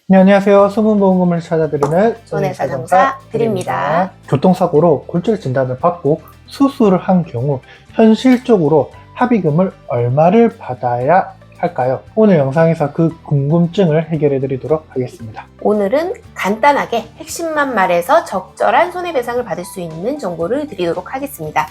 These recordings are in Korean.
네, 안녕하세요. 숨은 보험금을 찾아드리는 손해사정사 드립니다. 교통사고로 골절 진단을 받고 수술을 한 경우 현실적으로 합의금을 얼마를 받아야 할까요? 오늘 영상에서 그 궁금증을 해결해 드리도록 하겠습니다. 오늘은 간단하게 핵심만 말해서 적절한 손해배상을 받을 수 있는 정보를 드리도록 하겠습니다.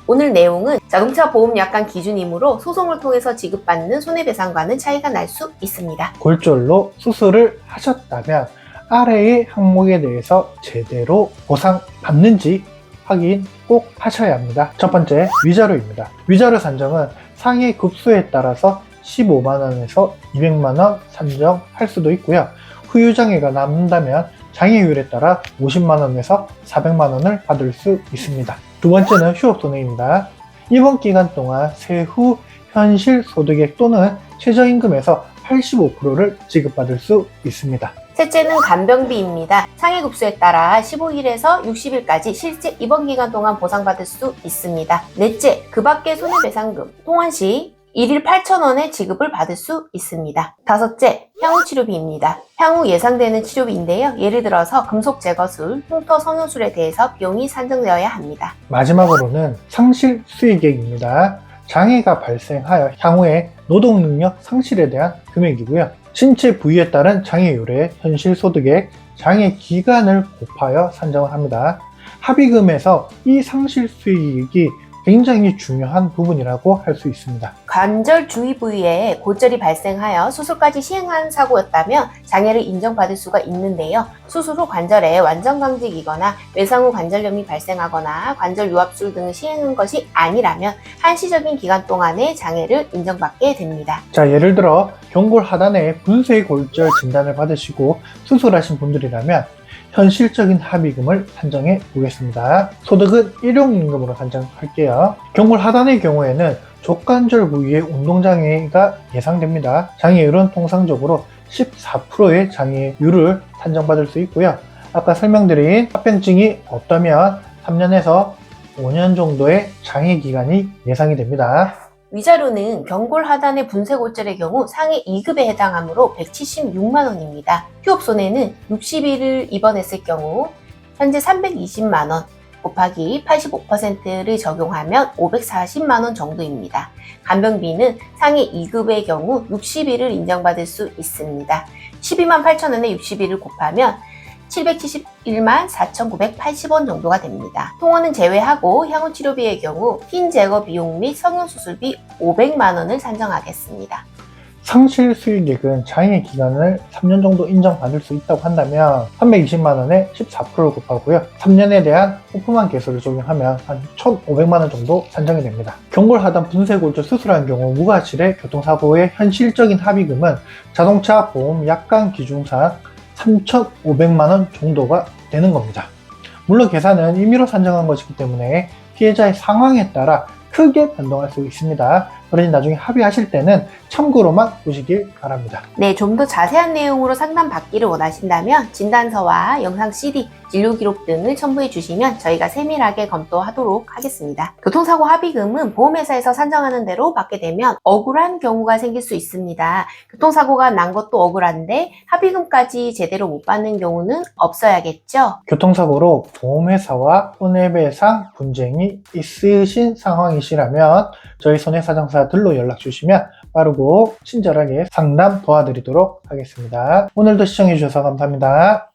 오늘 내용은 자동차 보험 약관 기준이므로 소송을 통해서 지급받는 손해배상과는 차이가 날 수 있습니다. 골절로 수술을 하셨다면 아래의 항목에 대해서 제대로 보상받는지 확인 꼭 하셔야 합니다. 첫 번째, 위자료입니다. 위자료 산정은 상해 급수에 따라서 15만원에서 200만원 산정할 수도 있고요. 후유장애가 남는다면 장애율에 따라 50만원에서 400만원을 받을 수 있습니다. 두 번째는 휴업손해입니다. 이번 기간 동안 세후 현실 소득액 또는 최저임금에서 85%를 지급받을 수 있습니다. 셋째는 간병비입니다. 상해급수에 따라 15일에서 60일까지 실제 입원 기간 동안 보상받을 수 있습니다. 넷째, 그 밖의 손해배상금, 통원 시 1일 8,000원의 지급을 받을 수 있습니다. 다섯째, 향후치료비입니다. 향후 예상되는 치료비인데요. 예를 들어서 금속 제거술, 흉터 성형술에 대해서 비용이 산정되어야 합니다. 마지막으로는 상실 수익액입니다. 장애가 발생하여 향후에 노동능력 상실에 대한 금액이고요. 신체 부위에 따른 장애율의 현실 소득액, 장애 기간을 곱하여 산정을 합니다. 합의금에서 이 상실 수익이 굉장히 중요한 부분이라고 할 수 있습니다. 관절 주위 부위에 골절이 발생하여 수술까지 시행한 사고였다면 장애를 인정받을 수가 있는데요. 수술 후 관절에 완전 강직이거나 외상 후 관절염이 발생하거나 관절 유압술 등을 시행한 것이 아니라면 한시적인 기간 동안의 장애를 인정받게 됩니다. 자, 예를 들어 경골 하단에 분쇄 골절 진단을 받으시고 수술하신 분들이라면 현실적인 합의금을 산정해 보겠습니다. 소득은 일용임금으로 산정할게요. 경골 하단의 경우에는 족관절 부위의 운동장애가 예상됩니다. 장애율은 통상적으로 14%의 장애율을 산정받을 수 있고요. 아까 설명드린 합병증이 없다면 3년에서 5년 정도의 장애 기간이 예상이 됩니다. 위자료는 경골 하단의 분쇄골절의 경우 상해 2급에 해당하므로 176만원입니다. 휴업손해는 60일을 입원했을 경우 현재 320만원 곱하기 85%를 적용하면 540만원 정도입니다. 간병비는 상해 2급의 경우 60일을 인정받을 수 있습니다. 12만 8천원에 60일을 곱하면 771만 4,980원 정도가 됩니다. 통원은 제외하고 향후치료비의 경우 핀 제거 비용 및 성형수술비 500만원을 산정하겠습니다. 상실 수익액은 장애 기간을 3년 정도 인정받을 수 있다고 한다면 320만원에 14%를 곱하고요. 3년에 대한 오프만 개수를 적용하면 한 1,500만원 정도 산정이 됩니다. 경골 하단 분쇄골절 수술한 경우 무과실의 교통사고의 현실적인 합의금은 자동차 보험 약관 기준상 3,500만원 정도가 되는 겁니다. 물론 계산은 임의로 산정한 것이기 때문에 피해자의 상황에 따라 크게 변동할 수 있습니다. 그러니 나중에 합의하실 때는 참고로만 보시길 바랍니다. 네, 좀 더 자세한 내용으로 상담받기를 원하신다면 진단서와 영상 CD, 진료기록 등을 첨부해 주시면 저희가 세밀하게 검토하도록 하겠습니다. 교통사고 합의금은 보험회사에서 산정하는 대로 받게 되면 억울한 경우가 생길 수 있습니다. 교통사고가 난 것도 억울한데 합의금까지 제대로 못 받는 경우는 없어야겠죠? 교통사고로 보험회사와 손해배상 분쟁이 있으신 상황이시라면 저희 손해사정사들로 연락 주시면 빠르고 친절하게 상담 도와드리도록 하겠습니다. 오늘도 시청해 주셔서 감사합니다.